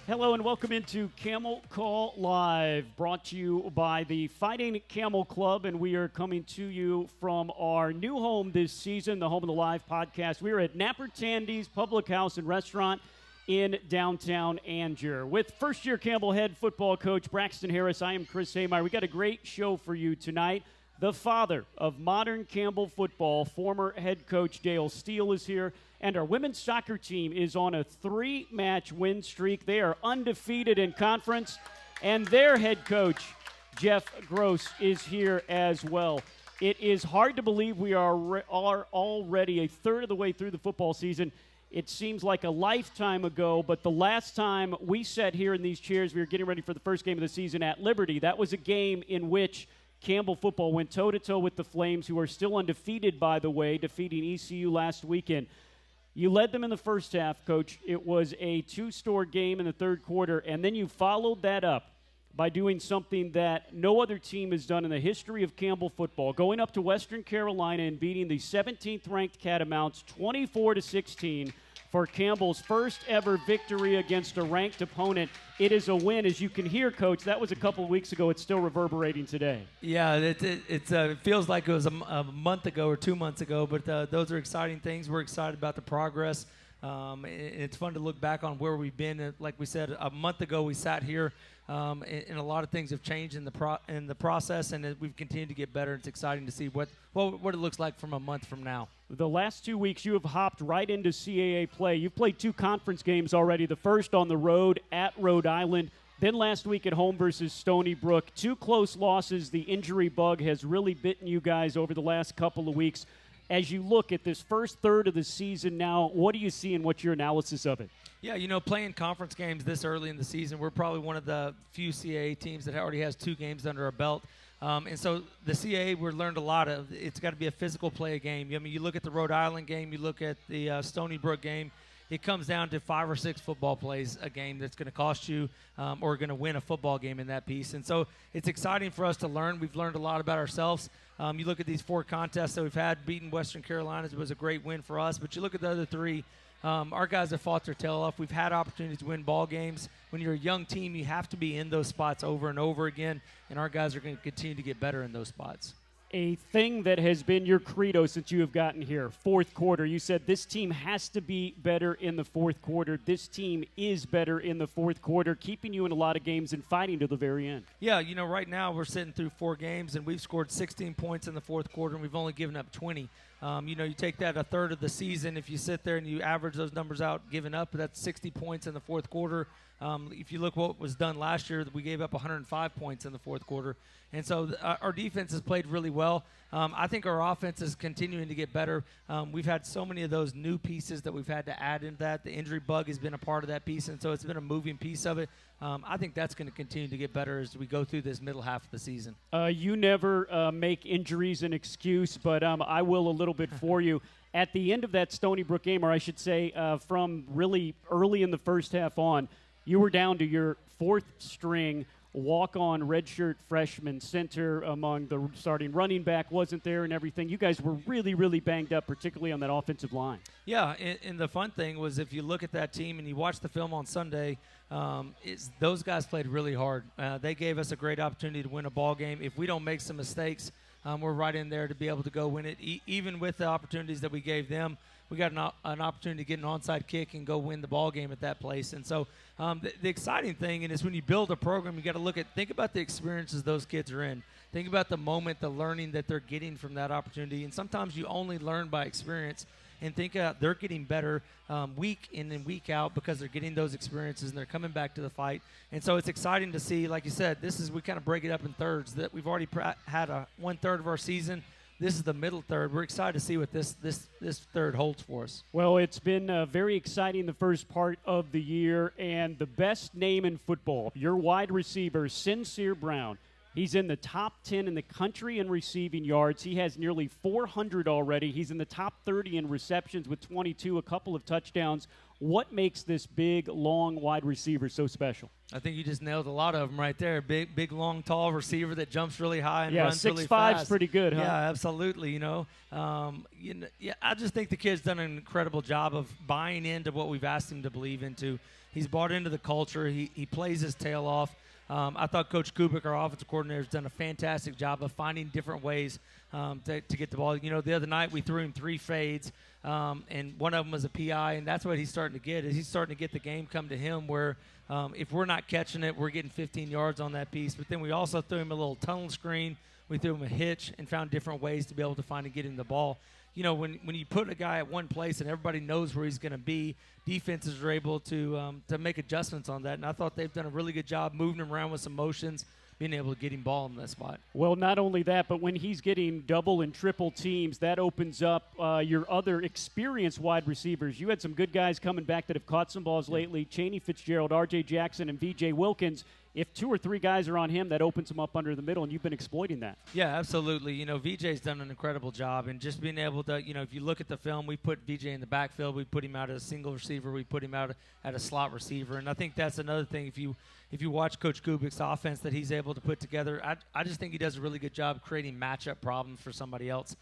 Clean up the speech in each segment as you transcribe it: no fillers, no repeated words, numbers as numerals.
Hello and welcome into Camel Call Live, brought to you by the Fighting Camel Club, and we are coming to you from our new home this season, the home of the Live podcast. We are at Napper Tandy's Public House and Restaurant in downtown Angier. With first-year Campbell head football coach Braxton Harris, I am Chris Haymeyer. We got a great show for you tonight. The father of modern Campbell football, former head coach Dale Steele, is here. And our women's soccer team is on a 3-match win streak. They are undefeated in conference. And their head coach, Jeff Gross, is here as well. It is hard to believe we are already a third of the way through the football season. It seems like a lifetime ago, but the last time we sat here in these chairs, we were getting ready for the first game of the season at Liberty. That was a game in which Campbell football went toe-to-toe with the Flames, who are still undefeated, by the way, defeating ECU last weekend. You led them in the first half, Coach. It was a two-score game in the third quarter, and then you followed that up by doing something that no other team has done in the history of Campbell football, going up to Western Carolina and beating the 17th-ranked Catamounts 24-16 for Campbell's first-ever victory against a ranked opponent. It is a win. As you can hear, Coach, that was a couple of weeks ago. It's still reverberating today. Yeah, it feels like it was a month ago or 2 months ago, but those are exciting things. We're excited about the progress. It's fun to look back on where we've been. Like we said, a month ago we sat here, and a lot of things have changed in the process, and we've continued to get better. It's exciting to see what it looks like from a month from now. The last 2 weeks, you have hopped right into CAA play. You've played 2 conference games already, the first on the road at Rhode Island, then last week at home versus Stony Brook. 2 close losses. The injury bug has really bitten you guys over the last couple of weeks. As you look at this first third of the season now, what do you see and what's your analysis of it? Yeah, playing conference games this early in the season, we're probably one of the few CAA teams that already has 2 games under our belt. And so the CAA, we learned a lot of. It's got to be a physical play game. I mean, you look at the Rhode Island game, you look at the Stony Brook game, it comes down to 5 or 6 football plays a game that's going to cost you or going to win a football game in that piece. And so it's exciting for us to learn. We've learned a lot about ourselves. You look at these 4 contests that we've had, beating Western Carolina was a great win for us. But you look at the other 3, our guys have fought their tail off. We've had opportunities to win ball games. When you're a young team, you have to be in those spots over and over again, and our guys are going to continue to get better in those spots. A thing that has been your credo since you have gotten here, fourth quarter. You said this team has to be better in the fourth quarter. This team is better in the fourth quarter, keeping you in a lot of games and fighting to the very end. Yeah, right now we're sitting through 4 games, and we've scored 16 points in the fourth quarter, and we've only given up 20. You take that a third of the season. If you sit there and you average those numbers out, giving up, that's 60 points in the fourth quarter. If you look what was done last year, we gave up 105 points in the fourth quarter. And so our defense has played really well. I think our offense is continuing to get better. We've had so many of those new pieces that we've had to add into that. The injury bug has been a part of that piece, and so it's been a moving piece of it. I think that's going to continue to get better as we go through this middle half of the season. You never make injuries an excuse, but I will a little bit for you. At the end of that Stony Brook game, or I should say from really early in the first half on, you were down to your 4th string walk-on redshirt freshman center among the starting running back wasn't there and everything. You guys were really, really banged up, particularly on that offensive line. Yeah, and the fun thing was if you look at that team and you watch the film on Sunday, those guys played really hard. They gave us a great opportunity to win a ball game. If we don't make some mistakes, we're right in there to be able to go win it. Even with the opportunities that we gave them, we got an opportunity to get an onside kick and go win the ball game at that place. And so the exciting thing is when you build a program, you got to think about the experiences those kids are in. Think about the moment, the learning that they're getting from that opportunity. And sometimes you only learn by experience. And think they're getting better week in and week out because they're getting those experiences and they're coming back to the fight. And so it's exciting to see, like you said, we kind of break it up in thirds. That we've already had 1/3 of our season. This is the middle third. We're excited to see what this third holds for us. Well, it's been very exciting the first part of the year, and the best name in football, your wide receiver, Sincere Brown. He's in the top 10 in the country in receiving yards. He has nearly 400 already. He's in the top 30 in receptions with 22, a couple of touchdowns. What makes this big, long wide receiver so special? I think you just nailed a lot of them right there. Big, long, tall receiver that jumps really high and runs really fast. 6'5's pretty good, huh? Yeah, absolutely. I just think the kid's done an incredible job of buying into what we've asked him to believe into. He's bought into the culture. He plays his tail off. I thought Coach Kubik, our offensive coordinator, has done a fantastic job of finding different ways to get the ball. The other night we threw him 3 fades, and one of them was a PI, and that's what he's starting to get. Is he's starting to get the game come to him where if we're not catching it, we're getting 15 yards on that piece. But then we also threw him a little tunnel screen. We threw him a hitch and found different ways to be able to find and get him the ball. When you put a guy at one place and everybody knows where he's going to be, defenses are able to make adjustments on that. And I thought they've done a really good job moving him around with some motions, being able to get him ball in that spot. Well, not only that, but when he's getting double and triple teams, that opens up your other experienced wide receivers. You had some good guys coming back that have caught some balls lately, Chaney Fitzgerald, R.J. Jackson, and V.J. Wilkins. If 2 or 3 guys are on him, that opens him up under the middle, and you've been exploiting that. Yeah, absolutely. VJ's done an incredible job, and just being able to, if you look at the film, we put VJ in the backfield, we put him out as a single receiver, we put him out at a slot receiver, and I think that's another thing. If you watch Coach Kubik's offense that he's able to put together, I just think he does a really good job creating matchup problems for somebody else.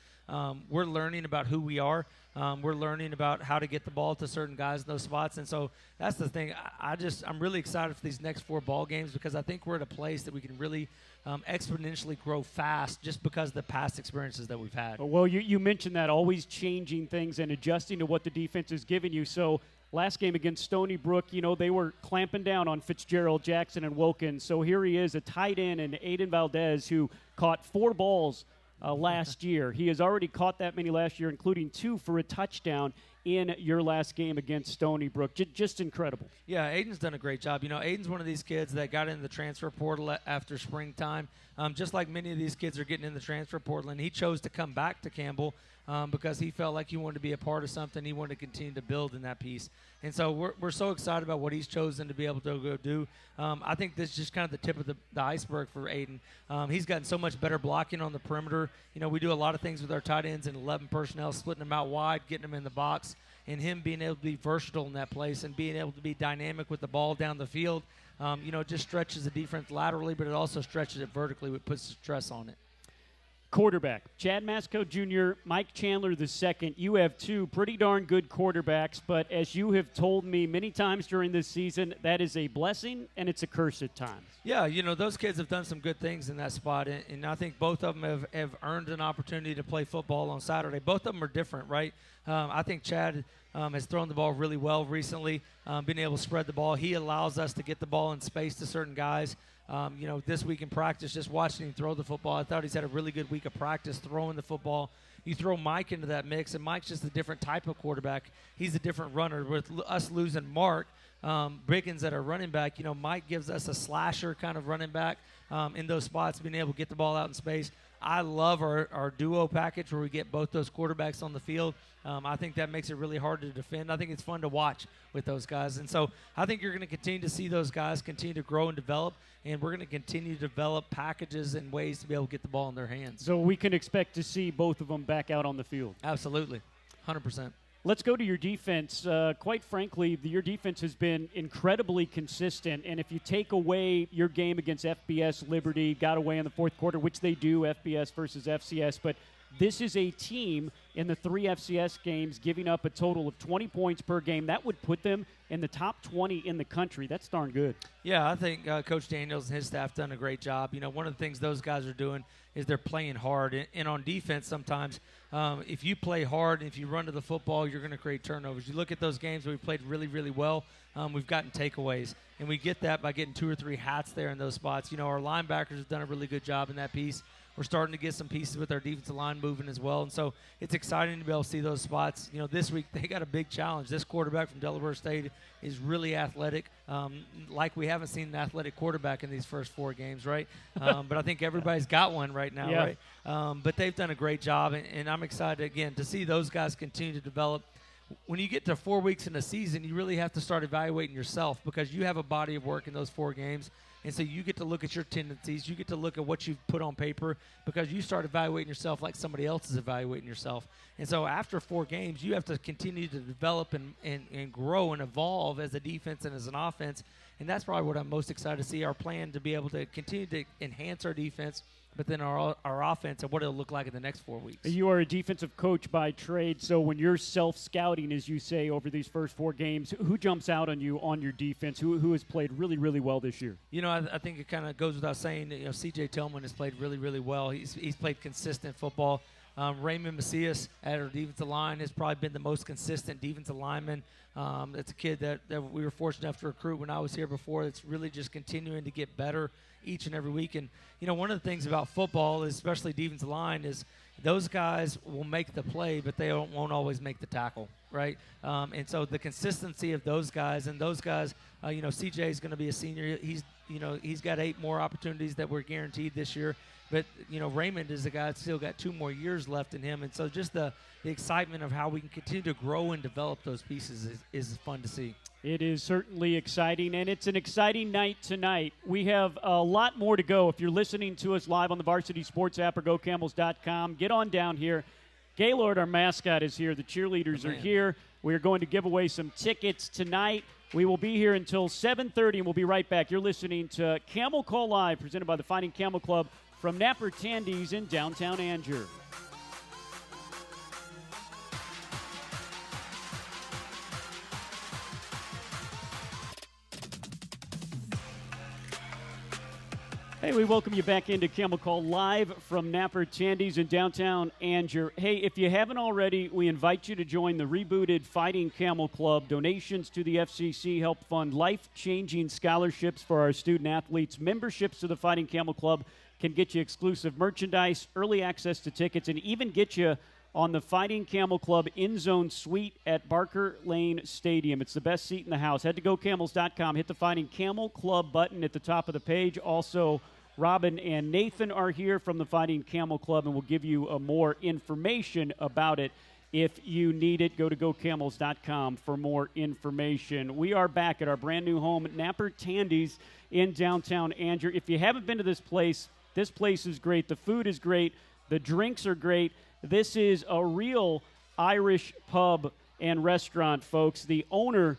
We're learning about who we are. We're learning about how to get the ball to certain guys in those spots. And so that's the thing. I'm really excited for these next 4 ball games because I think we're at a place that we can really exponentially grow fast just because of the past experiences that we've had. Well, you mentioned that, always changing things and adjusting to what the defense is giving you. So last game against Stony Brook, they were clamping down on Fitzgerald, Jackson, and Wilkins. So here he is, a tight end, and Aiden Valdez, who caught 4 balls last year. He has already caught that many last year, including 2 for a touchdown in your last game against Stony Brook. Just incredible. Yeah, Aiden's done a great job. Aiden's one of these kids that got into the transfer portal after springtime, just like many of these kids are getting in the transfer portal, and he chose to come back to Campbell because he felt like he wanted to be a part of something. He wanted to continue to build in that piece. And so we're so excited about what he's chosen to be able to go do. I think this is just kind of the tip of the iceberg for Aiden. He's gotten so much better blocking on the perimeter. We do a lot of things with our tight ends and 11 personnel, splitting them out wide, getting them in the box, and him being able to be versatile in that place and being able to be dynamic with the ball down the field. It just stretches the defense laterally, but it also stretches it vertically, which puts stress on it. Quarterback, Chad Masco Jr., Mike Chandler II. You have 2 pretty darn good quarterbacks, but as you have told me many times during this season, that is a blessing and it's a curse at times. Yeah, those kids have done some good things in that spot, and I think both of them have earned an opportunity to play football on Saturday. Both of them are different, right? I think Chad has thrown the ball really well recently, being able to spread the ball. He allows us to get the ball in space to certain guys. This week in practice, just watching him throw the football, I thought he's had a really good week of practice throwing the football. You throw Mike into that mix, and Mike's just a different type of quarterback. He's a different runner. With us losing Mark Briggins at our running back, Mike gives us a slasher kind of running back in those spots, being able to get the ball out in space. I love our duo package where we get both those quarterbacks on the field. I think that makes it really hard to defend. I think it's fun to watch with those guys. And so I think you're going to continue to see those guys continue to grow and develop, and we're going to continue to develop packages and ways to be able to get the ball in their hands. So we can expect to see both of them back out on the field. Absolutely, 100%. Let's go to your defense. Quite frankly, your defense has been incredibly consistent, and if you take away your game against FBS Liberty, got away in the fourth quarter, which they do, FBS versus FCS, but this is a team in the 3 FCS games giving up a total of 20 points per game. That would put them in the top 20 in the country. That's darn good. Yeah, I think Coach Daniels and his staff done a great job. One of the things those guys are doing is they're playing hard. And on defense sometimes, if you play hard and if you run to the football, you're going to create turnovers. You look at those games where we played really, really well, we've gotten takeaways. And we get that by getting 2 or 3 hats there in those spots. Our linebackers have done a really good job in that piece. We're starting to get some pieces with our defensive line moving as well. And so it's exciting to be able to see those spots. This week they got a big challenge. This quarterback from Delaware State is really athletic, like we haven't seen an athletic quarterback in these first 4 games, right? But I think everybody's got one right now, yeah. Right? But they've done a great job, and I'm excited, again, to see those guys continue to develop. When you get to 4 weeks in a season, you really have to start evaluating yourself because you have a body of work in those 4 games. And so you get to look at your tendencies. You get to look at what you've put on paper because you start evaluating yourself like somebody else is evaluating yourself. And so after 4 games, you have to continue to develop and grow and evolve as a defense and as an offense. And that's probably what I'm most excited to see, our plan to be able to continue to enhance our defense but then our offense and what it'll look like in the next 4 weeks. You are a defensive coach by trade, so when you're self-scouting, as you say, over these first 4 games, who jumps out on you on your defense? Who has played really, really well this year? I think it kind of goes without saying, C.J. Tillman has played really, really well. He's played consistent football. Raymond Macias at our defensive line has probably been the most consistent defensive lineman. It's a kid that we were fortunate enough to recruit when I was here before. It's really just continuing to get better each and every week. And, one of the things about football, especially defensive line, is those guys will make the play, but they won't always make the tackle, right? And so the consistency of those guys, and those guys, CJ is going to be a senior. He's got 8 more opportunities that we're guaranteed this year. But, Raymond is a guy that's still got 2 more years left in him. And so just the excitement of how we can continue to grow and develop those pieces is fun to see. It is certainly exciting, and it's an exciting night tonight. We have a lot more to go. If you're listening to us live on the Varsity Sports app or GoCamels.com, get on down here. Gaylord, our mascot, is here. The cheerleaders are here. We are going to give away some tickets tonight. We will be here until 7:30, and we'll be right back. You're listening to Camel Call Live, presented by the Fighting Camel Club from Napper Tandy's in downtown Angier. Hey, we welcome you back into Camel Call Live from Napper Tandy's in downtown Angier. Hey, if you haven't already, we invite you to join the rebooted Fighting Camel Club. Donations to the FCC help fund life-changing scholarships for our student athletes. Memberships to the Fighting Camel Club can get you exclusive merchandise, early access to tickets, and even get you on the Fighting Camel Club in-zone suite at Barker Lane Stadium. It's the best seat in the house. Head to GoCamels.com. Hit the Fighting Camel Club button at the top of the page. Also, Robin and Nathan are here from the Fighting Camel Club, and will give you more information about it if you need it. Go to GoCamels.com for more information. We are back at our brand-new home, Napper Tandy's in downtown Angier. If you haven't been to this place is great. The food is great. The drinks are great. This is a real Irish pub and restaurant, folks. The owner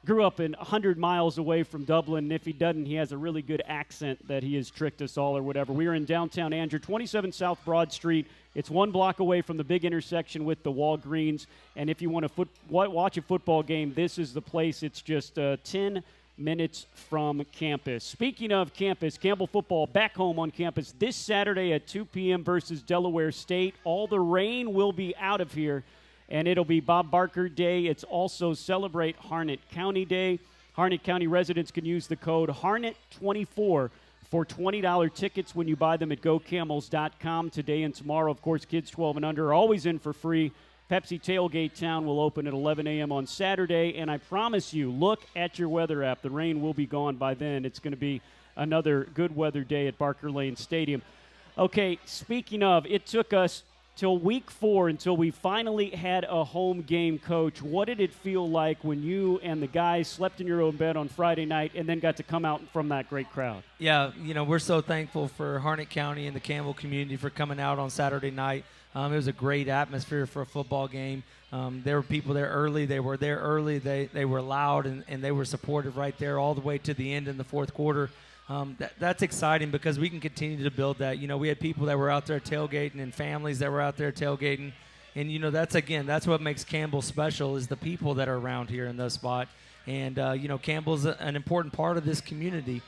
grew up 100 miles away from Dublin, and if he doesn't, he has a really good accent that he has tricked us all or whatever. We are in downtown Angier, 27 South Broad Street. It's 1 block away from the big intersection with the Walgreens, and if you want to watch a football game, this is the place. It's just 10 minutes from campus. Speaking of campus, Campbell Football back home on campus this Saturday at 2 p.m. versus Delaware State. All the rain will be out of here, and it'll be Bob Barker Day. It's also Celebrate Harnett County Day. Harnett County residents can use the code HARNET24 for $20 tickets when you buy them at GoCamels.com. Today and tomorrow, of course, kids 12 and under are always in for free. Pepsi Tailgate Town will open at 11 a.m. on Saturday, and I promise you, look at your weather app. The rain will be gone by then. It's going to be another good weather day at Barker Lane Stadium. Okay, speaking of, it took us till week 4 until we finally had a home game. Coach, what did it feel like when you and the guys slept in your own bed on Friday night and then got to come out from that great crowd? Yeah, we're so thankful for Harnett County and the Campbell community for coming out on Saturday night. It was a great atmosphere for a football game. There were people there early. They were there early. They were loud, and they were supportive right there all the way to the end in the fourth quarter. That's exciting because we can continue to build that. We had people that were out there tailgating and families that were out there tailgating. And, that's what makes Campbell special is the people that are around here in the spot. And, Campbell's an important part of this community.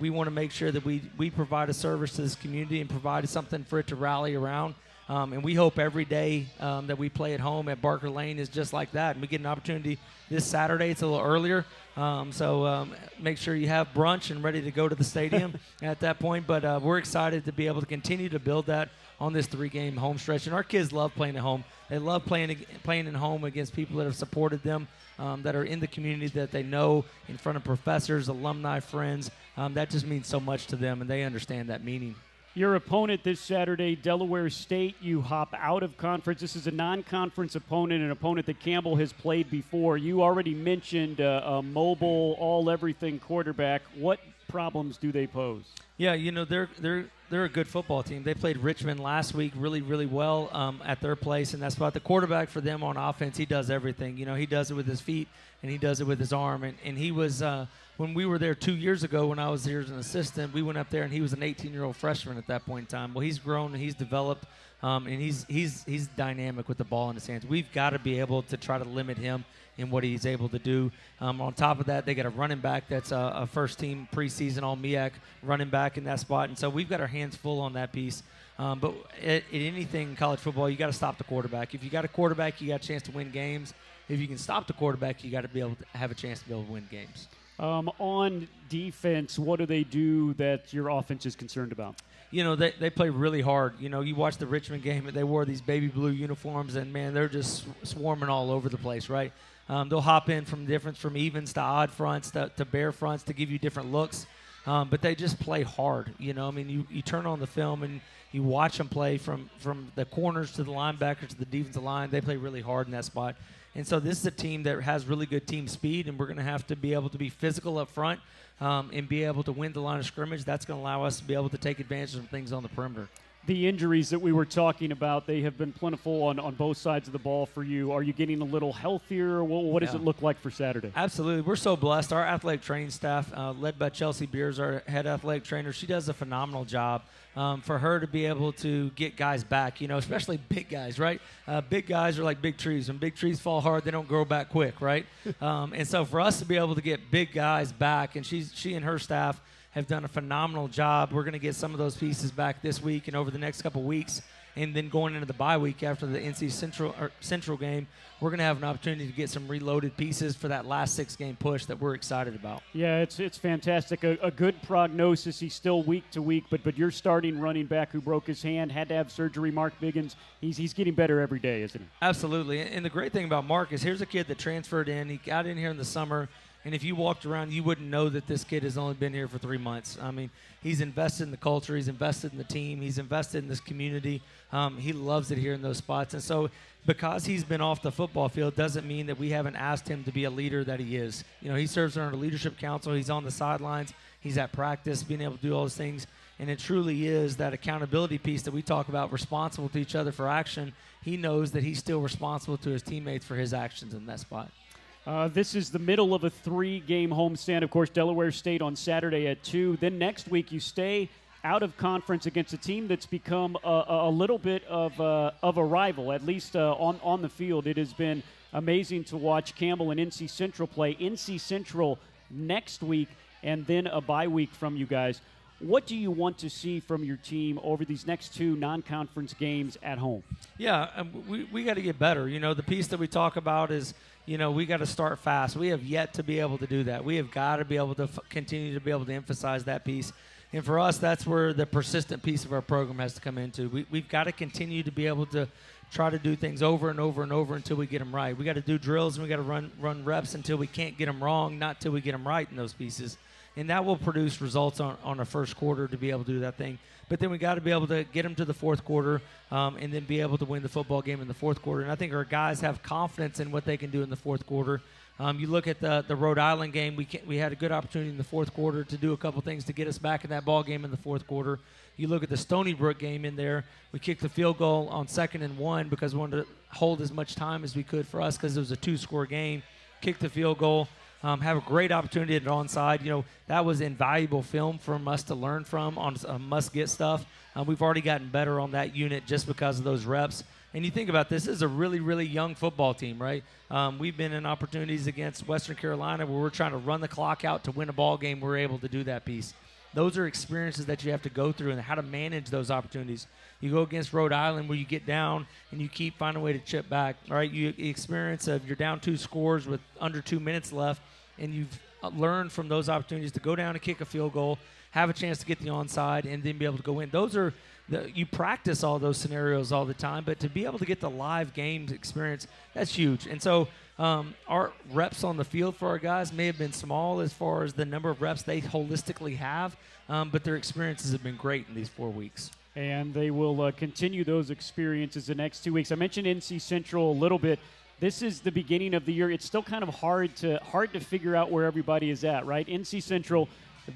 We want to make sure that we provide a service to this community and provide something for it to rally around. And we hope every day that we play at home at Barker Lane is just like that. And we get an opportunity this Saturday. It's a little earlier. So make sure you have brunch and ready to go to the stadium at that point. But we're excited to be able to continue to build that on this 3-game home stretch. And our kids love playing at home. They love playing at home against people that have supported them, that are in the community that they know, in front of professors, alumni, friends. That just means so much to them, and they understand that meaning. Your opponent this Saturday, Delaware State, you hop out of conference. This is a non-conference opponent, an opponent that Campbell has played before. You already mentioned a mobile, all-everything quarterback. What problems do they pose? Yeah, they're a good football team. They played Richmond last week really, really well at their place, and that's about the quarterback for them on offense. He does everything. He does it with his feet, and he does it with his arm. And he was when we were there 2 years ago when I was here as an assistant, we went up there, and he was an 18-year-old freshman at that point in time. Well, he's grown and he's developed, and he's dynamic with the ball in his hands. We've got to be able to try to limit him in what he's able to do. On top of that, they got a running back that's a first-team preseason All-MEAC running back in that spot. And so we've got our hands full on that piece. But at anything in college football, you got to stop the quarterback. If you got a quarterback, you got a chance to win games. If you can stop the quarterback, you got to be able to have a chance to be able to win games. On defense, what do they do that your offense is concerned about? They play really hard. You watch the Richmond game, they wore these baby blue uniforms, and, man, they're just swarming all over the place, right? They'll hop in from evens to odd fronts to bare fronts to give you different looks. But they just play hard. You turn on the film and you watch them play from the corners to the linebackers to the defensive line. They play really hard in that spot. And so this is a team that has really good team speed, and we're going to have to be able to be physical up front and be able to win the line of scrimmage. That's going to allow us to be able to take advantage of things on the perimeter. The injuries that we were talking about, they have been plentiful on both sides of the ball for you. Are you getting a little healthier? What does it look like for Saturday? Absolutely. We're so blessed. Our athletic training staff, led by Chelsea Beers, our head athletic trainer, she does a phenomenal job. For her to be able to get guys back, especially big guys, right? Big guys are like big trees. When big trees fall hard, they don't grow back quick, right? And so for us to be able to get big guys back, and she and her staff have done a phenomenal job. We're going to get some of those pieces back this week and over the next couple weeks. And then going into the bye week after the NC Central game, we're going to have an opportunity to get some reloaded pieces for that last 6-game push that we're excited about. Yeah, it's fantastic. A good prognosis. He's still week to week, but your starting running back who broke his hand, had to have surgery, Mark Biggins, he's getting better every day, isn't he? Absolutely. And the great thing about Mark is here's a kid that transferred in. He got in here in the summer. And if you walked around, you wouldn't know that this kid has only been here for 3 months. I mean, he's invested in the culture. He's invested in the team. He's invested in this community. He loves it here in those spots. And so because he's been off the football field doesn't mean that we haven't asked him to be a leader that he is. He serves on our leadership council. He's on the sidelines. He's at practice, being able to do all those things. And it truly is that accountability piece that we talk about, responsible to each other for action. He knows that he's still responsible to his teammates for his actions in that spot. This is the middle of a 3-game homestand. Of course, Delaware State on Saturday at 2. Then next week you stay out of conference against a team that's become a little bit of a rival, at least on the field. It has been amazing to watch Campbell and NC Central play. NC Central next week and then a bye week from you guys. What do you want to see from your team over these next 2 non-conference games at home? Yeah, we got to get better. The piece that we talk about is, we got to start fast. We have yet to be able to do that. We have got to be able to continue to be able to emphasize that piece. And for us, that's where the persistent piece of our program has to come into. We've got to continue to be able to try to do things over and over and over until we get them right. We got to do drills and we got to run reps until we can't get them wrong, not till we get them right in those pieces. And that will produce results on a first quarter to be able to do that thing. But then we got to be able to get them to the fourth quarter and then be able to win the football game in the fourth quarter. And I think our guys have confidence in what they can do in the fourth quarter. You look at the Rhode Island game, we had a good opportunity in the fourth quarter to do a couple things to get us back in that ball game in the fourth quarter. You look at the Stony Brook game in there, we kicked the field goal on 2nd and 1 because we wanted to hold as much time as we could for us because it was a 2-score game. Kicked the field goal. Have a great opportunity at onside. That was invaluable film for us to learn from on must-get stuff. We've already gotten better on that unit just because of those reps. And you think about this is a really, really young football team, right? We've been in opportunities against Western Carolina where we're trying to run the clock out to win a ball game. We're able to do that piece. Those are experiences that you have to go through and how to manage those opportunities. You go against Rhode Island where you get down and you keep finding a way to chip back. All right, you experience of you're down 2 scores with under 2 minutes left, and you've learned from those opportunities to go down and kick a field goal, have a chance to get the onside, and then be able to go in. Those are you practice all those scenarios all the time, but to be able to get the live games experience, that's huge. And so our reps on the field for our guys may have been small as far as the number of reps they holistically have, but their experiences have been great in these 4 weeks. And they will continue those experiences the next 2 weeks. I mentioned NC Central a little bit. This is the beginning of the year. It's still kind of hard to figure out where everybody is at, right? NC Central,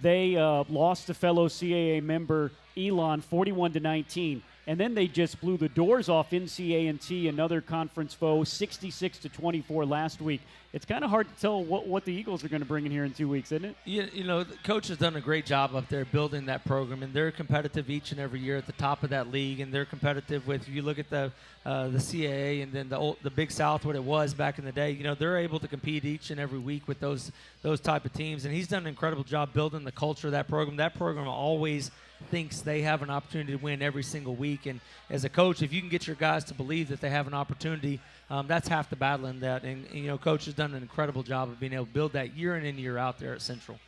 they lost to fellow CAA member Elon 41-19. And then they just blew the doors off NCA&T, another conference foe, 66-24 last week. It's kind of hard to tell what the Eagles are going to bring in here in 2 weeks, isn't it? You know, the coach has done a great job up there building that program, and they're competitive each and every year at the top of that league, and they're competitive with, if you look at the CAA and then the Big South, what it was back in the day, you know, they're able to compete each and every week with those type of teams, and he's done an incredible job building the culture of that program. That program always thinks they have an opportunity to win every single week, and as a coach, if you can get your guys to believe that they have an opportunity, that's half the battle in that. And you know, coach has done an incredible job of being able to build that year in and year out there at Central.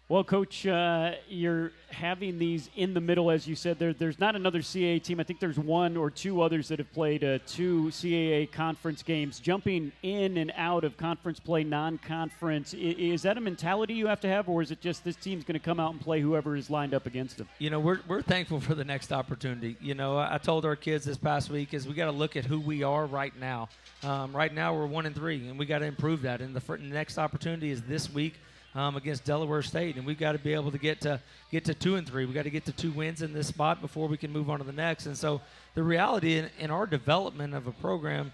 Well, Coach, you're having these in the middle, as you said. There's not another CAA team. I think there's one or two others that have played 2 CAA conference games. Jumping in and out of conference play, non-conference, is that a mentality you have to have, or is it just this team's going to come out and play whoever is lined up against them? You know, we're thankful for the next opportunity. You know, I told our kids this past week is we got to look at who we are right now. Right now we're 1-3, and we got to improve that. And the next opportunity is this week. Against Delaware State, and we've got to be able to get to 2-3. We got to get to 2 wins in this spot before we can move on to the next. And so the reality in our development of a program,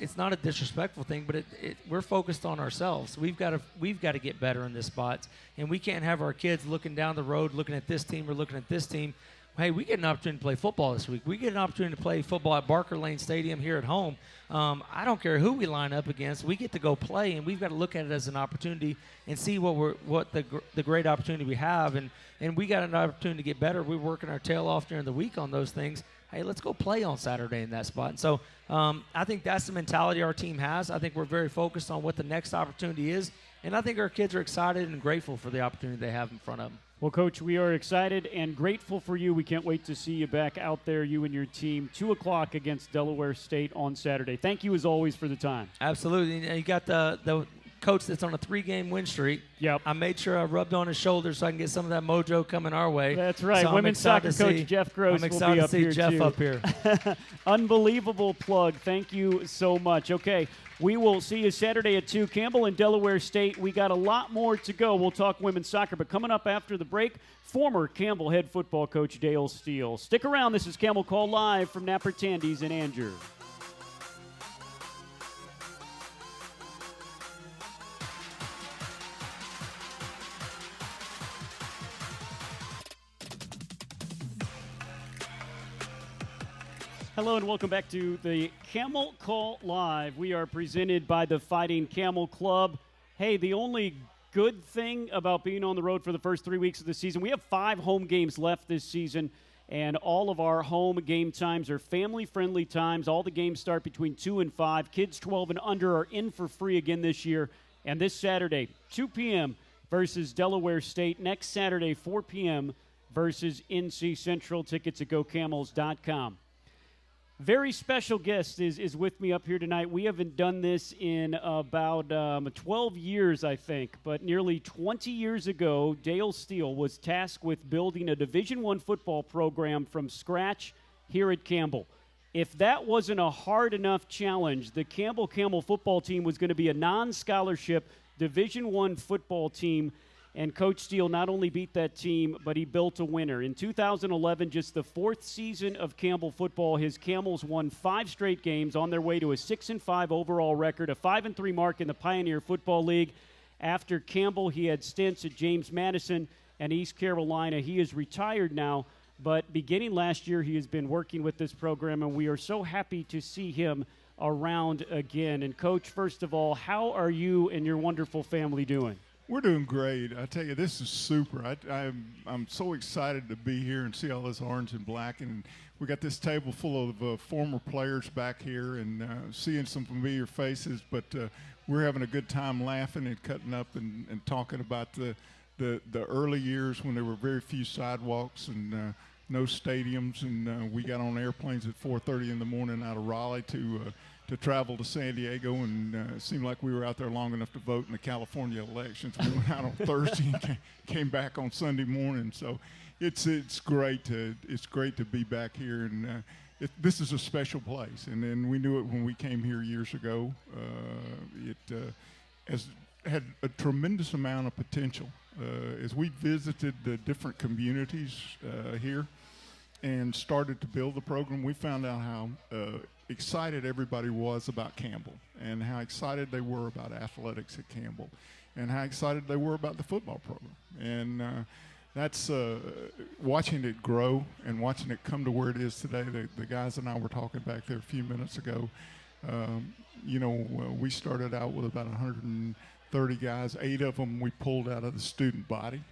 it's not a disrespectful thing, but we're focused on ourselves. We've got to get better in this spot, and we can't have our kids looking down the road, looking at this team or looking at this team. Hey, we get an opportunity to play football this week. We get an opportunity to play football at Barker Lane Stadium here at home. I don't care who we line up against. We get to go play, and we've got to look at it as an opportunity and see what the great opportunity we have. And we got an opportunity to get better. We're working our tail off during the week on those things. Hey, let's go play on Saturday in that spot. And so I think that's the mentality our team has. I think we're very focused on what the next opportunity is, and I think our kids are excited and grateful for the opportunity they have in front of them. Well, Coach, we are excited and grateful for you. We can't wait to see you back out there, you and your team, 2 o'clock against Delaware State on Saturday. Thank you, as always, for the time. Absolutely. And you got the coach that's on a 3-game win streak. Yep. I made sure I rubbed on his shoulder so I can get some of that mojo coming our way. That's right. So Women's soccer coach Jeff Gross will be up here, I'm excited to see Jeff up here. Unbelievable plug. Thank you so much. Okay. We will see you Saturday at 2. Campbell and Delaware State. We got a lot more to go. We'll talk women's soccer, but coming up after the break, former Campbell head football coach Dale Steele. Stick around. This is Camel Call live from Napper Tandy's in Angier. Hello and welcome back to the Camel Call Live. We are presented by the Fighting Camel Club. Hey, the only good thing about being on the road for the first 3 weeks of the season, we have 5 home games left this season, and all of our home game times are family-friendly times. All the games start between 2 and 5. Kids 12 and under are in for free again this year. And this Saturday, 2 p.m. versus Delaware State. Next Saturday, 4 p.m. versus NC Central. Tickets at GoCamels.com. Very special guest is with me up here tonight. We haven't done this in about 12 years, I think, but nearly 20 years ago, Dale Steele was tasked with building a Division I football program from scratch here at Campbell. If that wasn't a hard enough challenge, the Campbell football team was going to be a non-scholarship Division I football team. And Coach Steele not only beat that team, but he built a winner. In 2011, just the 4th season of Campbell football, his Camels won 5 straight games on their way to a 6-5 overall record, a 5-3 mark in the Pioneer Football League. After Campbell, he had stints at James Madison and East Carolina. He is retired now, but beginning last year, he has been working with this program, and we are so happy to see him around again. And, Coach, first of all, how are you and your wonderful family doing? We're doing great. I tell you, this is super. I'm so excited to be here and see all this orange and black. And we got this table full of former players back here and seeing some familiar faces. But we're having a good time laughing and cutting up and talking about the early years when there were very few sidewalks and no stadiums. And we got on airplanes at 4:30 in the morning out of Raleigh to travel to San Diego, and it seemed like we were out there long enough to vote in the California elections. We went out on Thursday and came back on Sunday morning. So it's great to be back here, and this is a special place. And we knew it when we came here years ago. It has had a tremendous amount of potential. As we visited the different communities here, and started to build the program, we found out how excited everybody was about Campbell and how excited they were about athletics at Campbell and how excited they were about the football program. And that's watching it grow and watching it come to where it is today. The guys and I were talking back there a few minutes ago. We started out with about 130 guys. 8 of them we pulled out of the student body.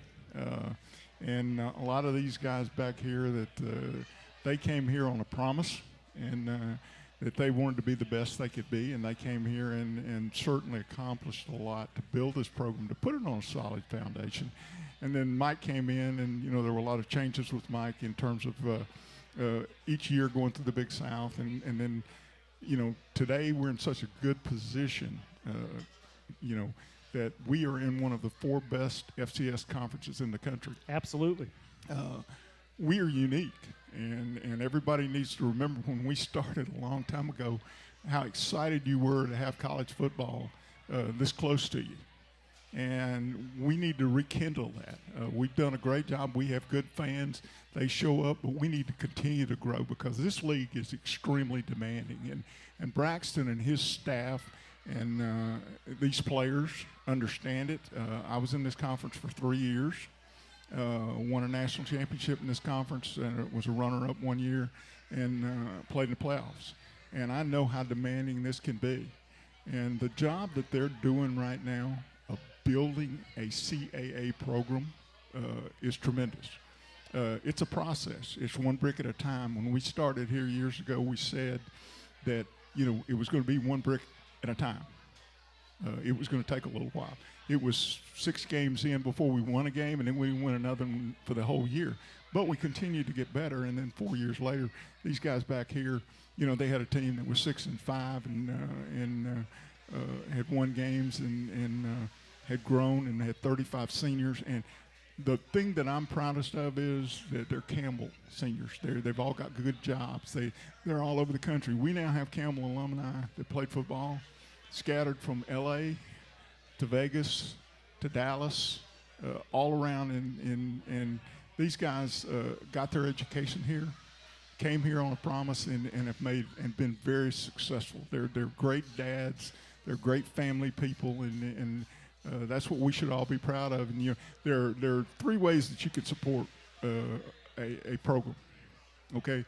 And a lot of these guys back here that they came here on a promise and that they wanted to be the best they could be, and they came here and certainly accomplished a lot to build this program, to put it on a solid foundation. And then Mike came in, and, there were a lot of changes with Mike in terms of each year going through the Big South. And then, today we're in such a good position, that we are in one of the 4 best FCS conferences in the country. Absolutely. We are unique, and everybody needs to remember when we started a long time ago how excited you were to have college football this close to you. And we need to rekindle that. We've done a great job. We have good fans. They show up, but we need to continue to grow because this league is extremely demanding. And Braxton and his staff and these players understand it. I was in this conference for 3 years, won a national championship in this conference, and was a runner-up 1 year, and played in the playoffs. And I know how demanding this can be. And the job that they're doing right now of building a CAA program is tremendous. It's a process. It's one brick at a time. When we started here years ago, we said that, it was going to be one brick at a time. It was going to take a little while. It was 6 games in before we won a game, and then we won another one for the whole year. But we continued to get better, and then 4 years later, these guys back here, they had a team that was 6-5 and had won games and had grown and had 35 seniors. And the thing that I'm proudest of is that they're Campbell seniors. They've all got good jobs. They're all over the country. We now have Campbell alumni that played football, scattered from L.A. to Vegas to Dallas, all around. And these guys got their education here, came here on a promise, and have made and been very successful. They're great dads. They're great family people, and that's what we should all be proud of. And there are 3 ways that you can support a program. Okay,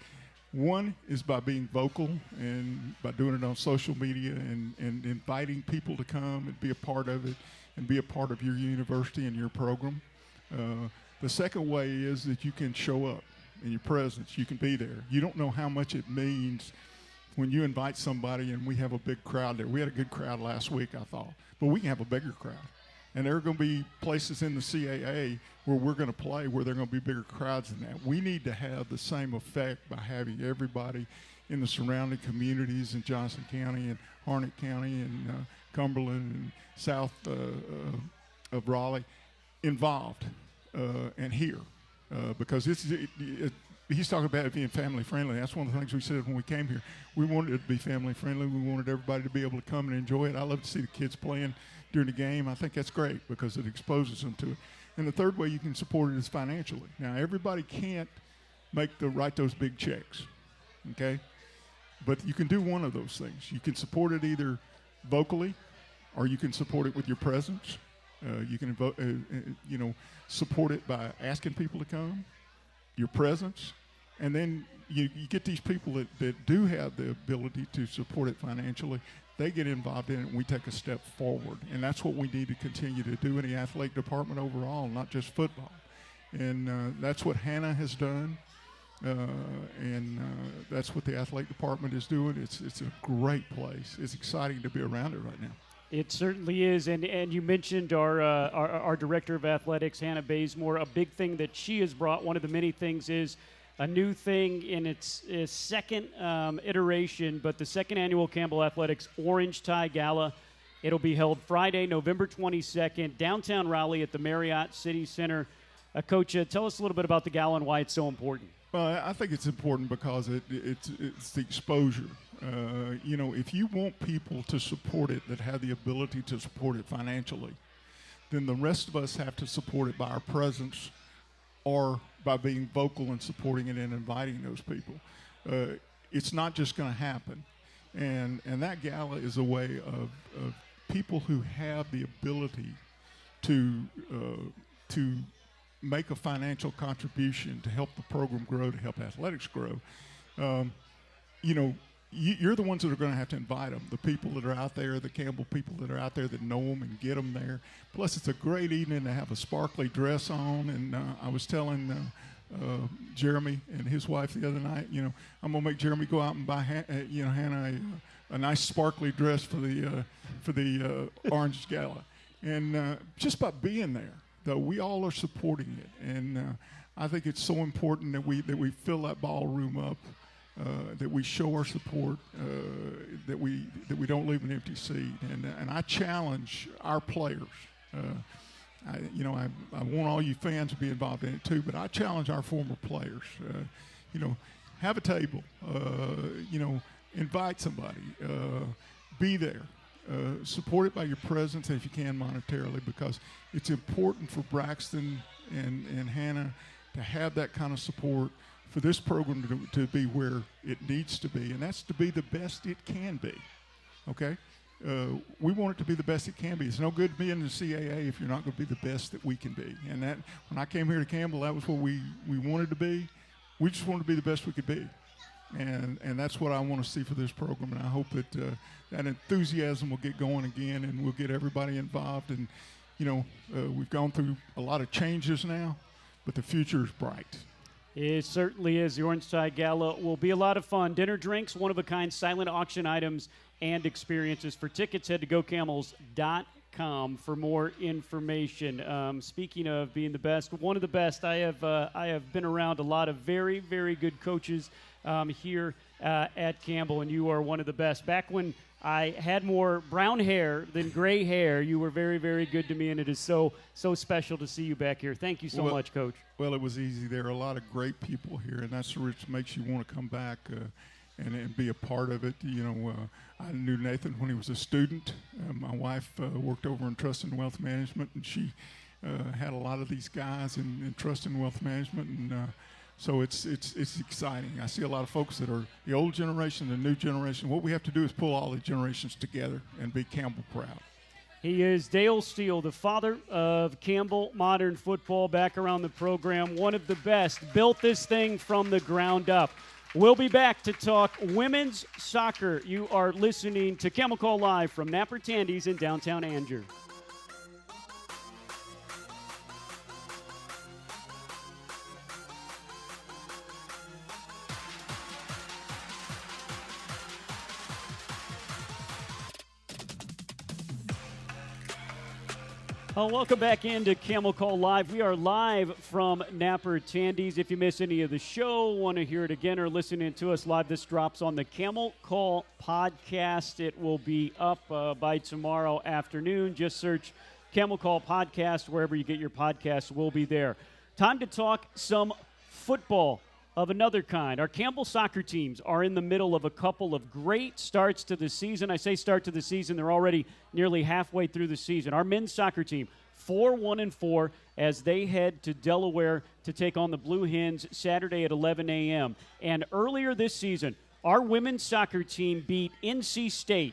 one is by being vocal and by doing it on social media and inviting people to come and be a part of it and be a part of your university and your program. The second way is that you can show up in your presence. You can be there. You don't know how much it means when you invite somebody and we have a big crowd there. We had a good crowd last week, I thought, but we can have a bigger crowd. And there are going to be places in the CAA where we're going to play where there are going to be bigger crowds than that. We need to have the same effect by having everybody in the surrounding communities in Johnson County and Harnett County and Cumberland and south of Raleigh involved and here because he's talking about it being family friendly. That's one of the things we said when we came here. We wanted it to be family friendly. We wanted everybody to be able to come and enjoy it. I love to see the kids playing during the game. I think that's great because it exposes them to it. And the third way you can support it is financially. Now, everybody can't write those big checks, okay? But you can do one of those things. You can support it either vocally or you can support it with your presence. You can support it by asking people to come, your presence, and then you get these people that do have the ability to support it financially. They get involved in it, and we take a step forward. And that's what we need to continue to do in the athletic department overall, not just football. And that's what Hannah has done, and that's what the athletic department is doing. It's a great place. It's exciting to be around it right now. It certainly is, and you mentioned our director of athletics, Hannah Bazemore. A big thing that she has brought, one of the many things, is a new thing in its second iteration, but the second annual Campbell Athletics Orange Tie Gala. It'll be held Friday, November 22nd, downtown Raleigh at the Marriott City Center. Coach, tell us a little bit about the gala and why it's so important. Well, I think it's important because it's the exposure. If you want people to support it that have the ability to support it financially, then the rest of us have to support it by our presence or by being vocal and supporting it and inviting those people. It's not just going to happen. And that gala is a way of people who have the ability to make a financial contribution to help the program grow, to help athletics grow. You're the ones that are going to have to invite them, the people that are out there, the Campbell people that are out there that know them, and get them there. Plus, it's a great evening to have a sparkly dress on. And I was telling Jeremy and his wife the other night, I'm going to make Jeremy go out and buy Hannah a nice sparkly dress for the Orange Gala. And just by being there, though, we all are supporting it. And I think it's so important that we fill that ballroom up. That we show our support, that we don't leave an empty seat, and I challenge our players. I want all you fans to be involved in it too, but I challenge our former players. Have a table. Invite somebody. Be there. Support it by your presence, and if you can, monetarily, because it's important for Braxton and Hannah to have that kind of support, for this program to be where it needs to be, and that's to be the best it can be, okay? We want it to be the best it can be. It's no good being in the CAA if you're not going to be the best that we can be. And that, when I came here to Campbell, that was what we wanted to be. We just wanted to be the best we could be. And that's what I want to see for this program, and I hope that that enthusiasm will get going again, and we'll get everybody involved. And, we've gone through a lot of changes now, but the future is bright. It certainly is. The Orange Side Gala will be a lot of fun. Dinner, drinks, one-of-a-kind silent auction items, and experiences. For tickets, head to gocamels.com for more information. Speaking of being the best, one of the best, I have been around a lot of very, very good coaches here at Campbell, and you are one of the best. Back when I had more brown hair than gray hair, you were very, very good to me, and it is so special to see you back here. Thank you so much, Coach. Well, it was easy. There are a lot of great people here, and that's what makes you want to come back and be a part of it. I knew Nathan when he was a student. My wife worked over in Trust and Wealth Management, and she had a lot of these guys in Trust and Wealth Management, and so it's exciting. I see a lot of folks that are the old generation, the new generation. What we have to do is pull all the generations together and be Campbell proud. He is Dale Steele, the father of Campbell Modern Football, back around the program. One of the best. Built this thing from the ground up. We'll be back to talk women's soccer. You are listening to Camel Call Live from Napper Tandy's in downtown Angier. Welcome back into Camel Call Live. We are live from Napper Tandy's. If you miss any of the show, want to hear it again, or listening to us live, this drops on the Camel Call podcast. It will be up by tomorrow afternoon. Just search Camel Call Podcast wherever you get your podcasts. We'll be there. Time to talk some football of another kind. Our Campbell soccer teams are in the middle of a couple of great starts to the season. I say start to the season, they're already nearly halfway through the season. Our men's soccer team, 4-1-4, as they head to Delaware to take on the Blue Hens Saturday at 11 a.m. And earlier this season, our women's soccer team beat NC State.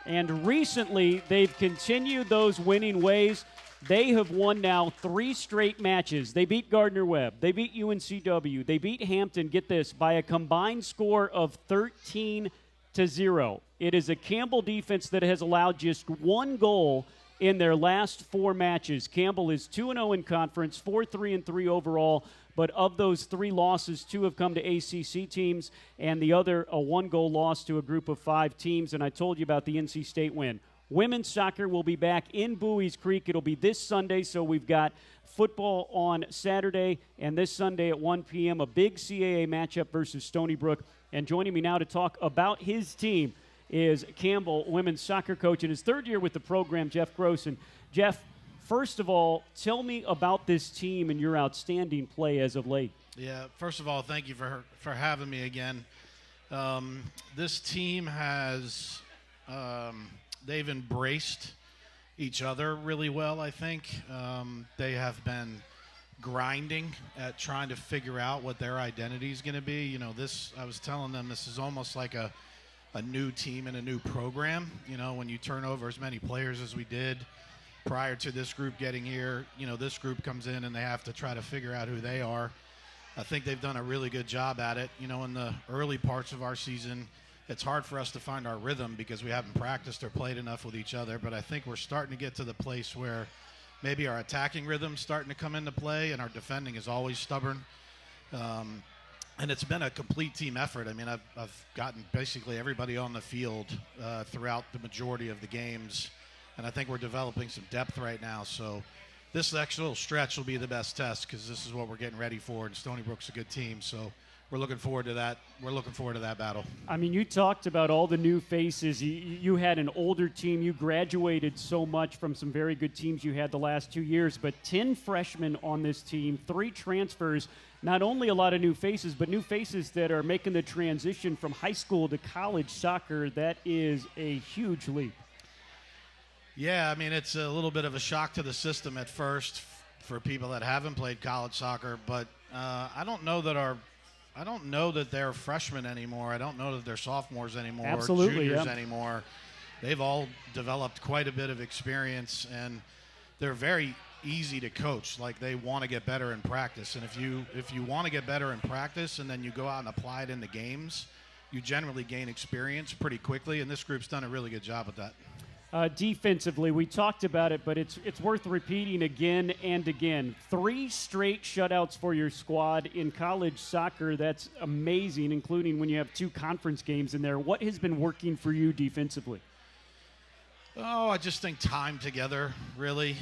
And recently, they've continued those winning ways. They have won now 3 straight matches. They beat Gardner-Webb. They beat UNCW. They beat Hampton, get this, by a combined score of 13-0. It is a Campbell defense that has allowed just 1 goal in their last 4 matches. Campbell is 2-0 in conference, 4-3-3 overall. But of those 3 losses, 2 have come to ACC teams, and the other a 1-goal loss to a group of 5 teams. And I told you about the NC State win. Women's soccer will be back in Bowie's Creek. It'll be this Sunday, so we've got football on Saturday, and this Sunday at 1 p.m., a big CAA matchup versus Stony Brook. And joining me now to talk about his team is Campbell women's soccer coach in his 3rd year with the program, Jeff Gross. And Jeff, first of all, tell me about this team and your outstanding play as of late. Yeah, first of all, thank you for having me again. This team has they've embraced each other really well, I think. They have been grinding at trying to figure out what their identity is going to be. You know, I was telling them this is almost like a new team and a new program. You know, when you turn over as many players as we did prior to this group getting here, you know, this group comes in and they have to try to figure out who they are. I think they've done a really good job at it. You know, in the early parts of our season, it's hard for us to find our rhythm because we haven't practiced or played enough with each other. But I think we're starting to get to the place where maybe our attacking rhythm's starting to come into play, and our defending is always stubborn. And it's been a complete team effort. I mean, I've gotten basically everybody on the field throughout the majority of the games, and I think we're developing some depth right now. So this next little stretch will be the best test because this is what we're getting ready for, and Stony Brook's a good team. So we're looking forward to that. We're looking forward to that battle. I mean, you talked about all the new faces. You had an older team. You graduated so much from some very good teams you had the last 2 years, but 10 freshmen on this team, 3 transfers, not only a lot of new faces, but new faces that are making the transition from high school to college soccer. That is a huge leap. Yeah, I mean, it's a little bit of a shock to the system at first for people that haven't played college soccer, but I don't know that they're freshmen anymore. I don't know that they're sophomores anymore. Absolutely, juniors yeah. anymore. They've all developed quite a bit of experience, and they're very easy to coach. Like, they want to get better in practice, and if you want to get better in practice and then you go out and apply it in the games, you generally gain experience pretty quickly, and this group's done a really good job with that. Defensively, we talked about it, but it's worth repeating again and again. 3 straight shutouts for your squad in college soccer. That's amazing, including when you have 2 conference games in there. What has been working for you defensively? Oh, I just think time together, really.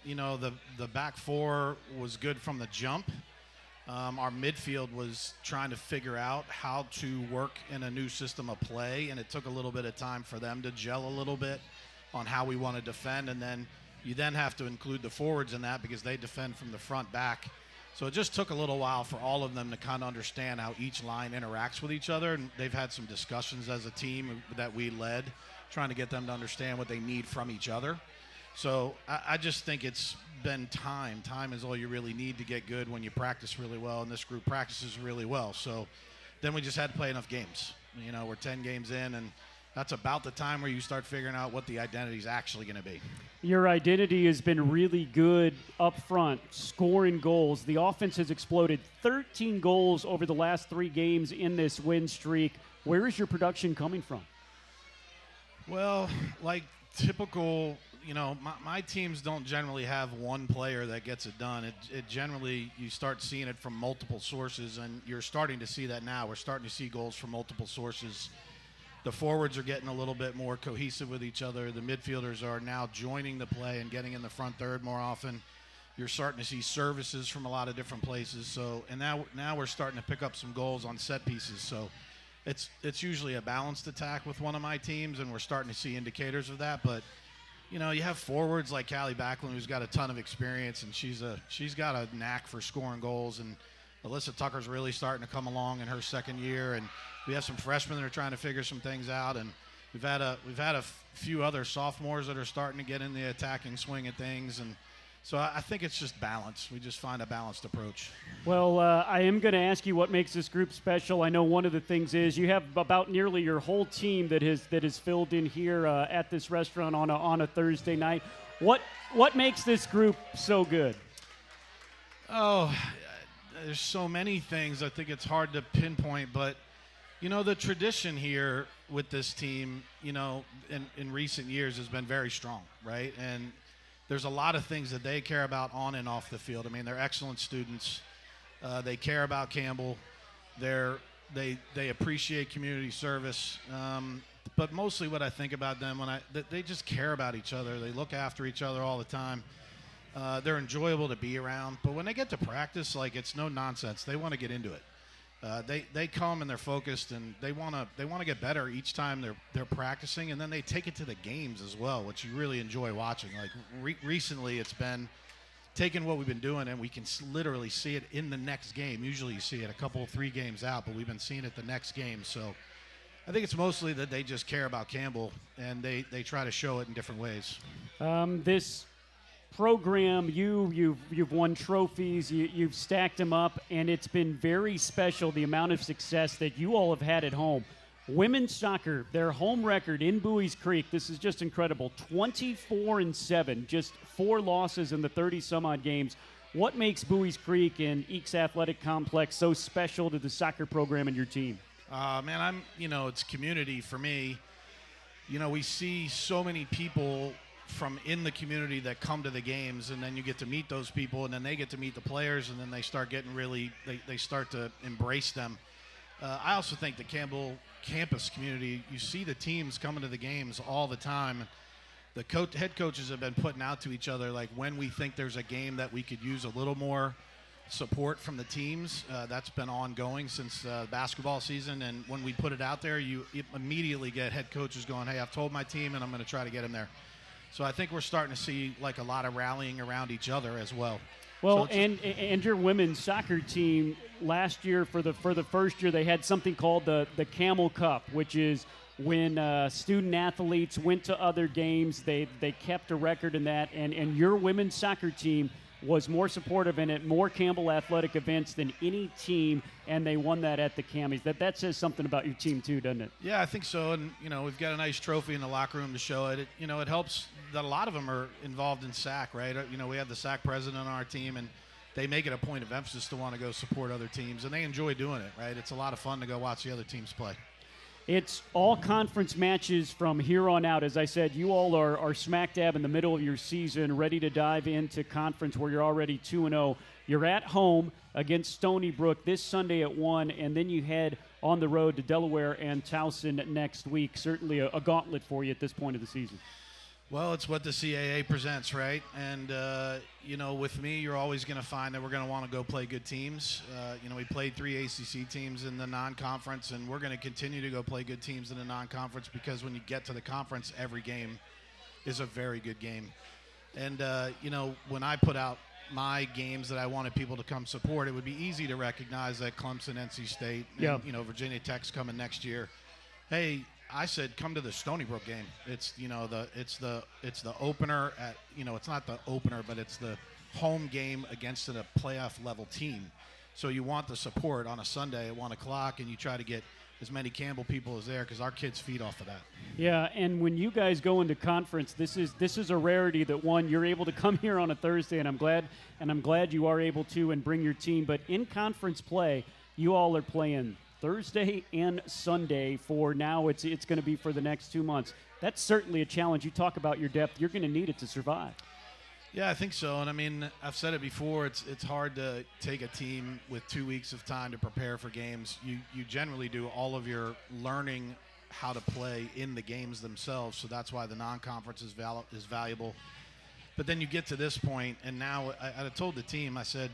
You know, the back 4 was good from the jump. Our midfield was trying to figure out how to work in a new system of play, and it took a little bit of time for them to gel a little bit on how we want to defend. And then you then have to include the forwards in that because they defend from the front back. So it just took a little while for all of them to kind of understand how each line interacts with each other. And they've had some discussions as a team that we led, trying to get them to understand what they need from each other. So I just think it's been time. Time is all you really need to get good when you practice really well, and this group practices really well. So then we just had to play enough games. You know, we're 10 games in, and that's about the time where you start figuring out what the identity is actually going to be. Your identity has been really good up front, scoring goals. The offense has exploded. 13 goals over the last 3 games in this win streak. Where is your production coming from? Well, like typical, you know, my teams don't generally have one player that gets it done. It generally, you start seeing it from multiple sources, and you're starting to see that now. We're starting to see goals from multiple sources. The forwards are getting a little bit more cohesive with each other. The midfielders are now joining the play and getting in the front third more often. You're starting to see services from a lot of different places. So, and now we're starting to pick up some goals on set pieces. So it's usually a balanced attack with one of my teams, and we're starting to see indicators of that. But you know, you have forwards like Callie Backlund, who's got a ton of experience, and she's got a knack for scoring goals. And Alyssa Tucker's really starting to come along in her second year, and we have some freshmen that are trying to figure some things out. And we've had a few other sophomores that are starting to get in the attacking swing of things. And so I think it's just balance. We just find a balanced approach. Well, I am going to ask you what makes this group special. I know one of the things is you have about nearly your whole team that is filled in here at this restaurant on a Thursday night. What makes this group so good? Oh, there's so many things. I think it's hard to pinpoint, but you know, the tradition here with this team, you know, in recent years has been very strong, right? And there's a lot of things that they care about on and off the field. I mean, they're excellent students. They care about Campbell. They appreciate community service. But mostly what I think about them, they just care about each other. They look after each other all the time. They're enjoyable to be around. But when they get to practice, like, it's no nonsense. They want to get into it. They come and they're focused, and they want to get better each time they're practicing, and then they take it to the games as well, which you really enjoy watching. Like recently, it's been taking what we've been doing, and we can literally see it in the next game. Usually, you see it 3 games out, but we've been seeing it the next game. So I think it's mostly that they just care about Campbell, and they try to show it in different ways. program, you've won trophies, you've stacked them up, and it's been very special, the amount of success that you all have had at home. Women's soccer, their home record in Buies Creek, this is just incredible, 24-7, just 4 losses in the 30-some-odd games. What makes Buies Creek and Eakes Athletic Complex so special to the soccer program and your team? Man, it's community for me. We see so many people from in the community that come to the games, and then you get to meet those people, and then they get to meet the players, and then they start getting they start to embrace them. I also think the Campbell campus community, you see the teams coming to the games all the time. The head coaches have been putting out to each other, like, when we think there's a game that we could use a little more support from the teams. That's been ongoing since basketball season, and when we put it out there, you immediately get head coaches going, hey, I've told my team, and I'm going to try to get them there. So I think we're starting to see, like, a lot of rallying around each other as well. Well, so and your women's soccer team last year, for the first year, they had something called the Camel Cup, which is when student athletes went to other games, they kept a record in that, and your women's soccer team was more supportive and at more Campbell athletic events than any team, and they won that at the Cammies. That says something about your team too, doesn't it? Yeah, I think so. And we've got a nice trophy in the locker room to show it. It helps that a lot of them are involved in SAC, right? We have the SAC president on our team, and they make it a point of emphasis to want to go support other teams, and they enjoy doing it, right? It's a lot of fun to go watch the other teams play. It's all conference matches from here on out. As I said, you all are smack dab in the middle of your season, ready to dive into conference where you're already 2-0. You're at home against Stony Brook this Sunday at 1, and then you head on the road to Delaware and Towson next week. Certainly a gauntlet for you at this point of the season. Well, it's what the CAA presents, right? And, with me, you're always going to find that we're going to want to go play good teams. We played 3 ACC teams in the non-conference, and we're going to continue to go play good teams in the non-conference, because when you get to the conference, every game is a very good game. And, when I put out my games that I wanted people to come support, it would be easy to recognize that Clemson, NC State, and, Virginia Tech's coming next year. Hey, I said, come to the Stony Brook game. It's the opener at it's not the opener, but it's the home game against a playoff level team. So you want the support on a Sunday at 1:00, and you try to get as many Campbell people as there, because our kids feed off of that. Yeah, and when you guys go into conference, this is a rarity that, one, you're able to come here on a Thursday, and I'm glad you are able to and bring your team. But in conference play, you all are playing Thursday and Sunday for now. It's going to be for the next 2 months. That's certainly a challenge. You talk about your depth. You're going to need it to survive. Yeah, I think so. And I've said it before. It's hard to take a team with 2 weeks of time to prepare for games. You generally do all of your learning how to play in the games themselves. So that's why the non-conference is valuable. But then you get to this point, and now I told the team, I said,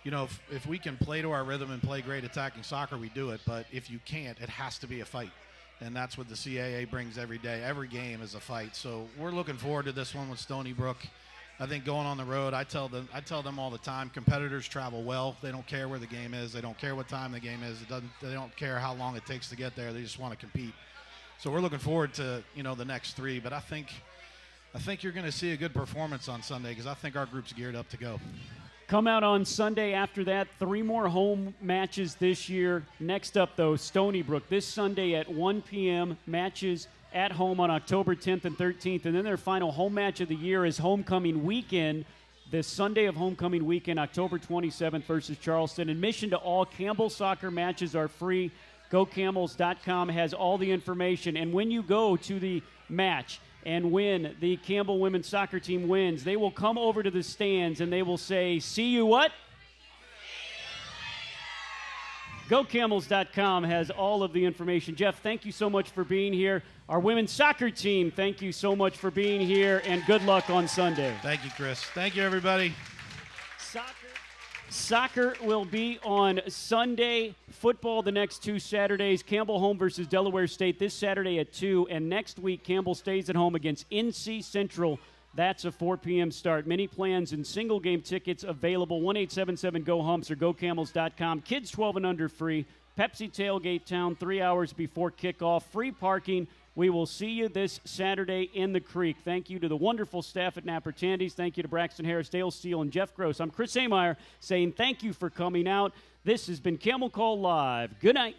if we can play to our rhythm and play great attacking soccer, we do it. But if you can't, it has to be a fight. And that's what the CAA brings every day. Every game is a fight. So we're looking forward to this one with Stony Brook. I think going on the road, I tell them all the time, competitors travel well. They don't care where the game is. They don't care what time the game is. They don't care how long it takes to get there. They just want to compete. So we're looking forward to, the next 3. But I think you're going to see a good performance on Sunday, because I think our group's geared up to go. Come out on Sunday after that. 3 more home matches this year. Next up, though, Stony Brook. This Sunday at 1 p.m., matches at home on October 10th and 13th. And then their final home match of the year is homecoming weekend. This Sunday of homecoming weekend, October 27th versus Charleston. Admission to all Campbell soccer matches are free. GoCamels.com has all the information. And when you go to the match and when the Campbell women's soccer team wins, they will come over to the stands and they will say, "See you what?" GoCamels.com has all of the information. Jeff, thank you so much for being here. Our women's soccer team, thank you so much for being here, and good luck on Sunday. Thank you, Chris. Thank you, everybody. Soccer will be on Sunday. Football the next 2 Saturdays. Campbell home versus Delaware State this Saturday at 2. And next week, Campbell stays at home against NC Central. That's a 4 p.m. start. Many plans and single-game tickets available. 1-877-GO-HUMPS or GoCamels.com. Kids 12 and under free. Pepsi Tailgate Town 3 hours before kickoff. Free parking We will see you this Saturday in the Creek. Thank you to the wonderful staff at Napper Tandy's. Thank you to Braxton Harris, Dale Steele, and Jeff Gross. I'm Chris Ameyer saying thank you for coming out. This has been Camel Call Live. Good night.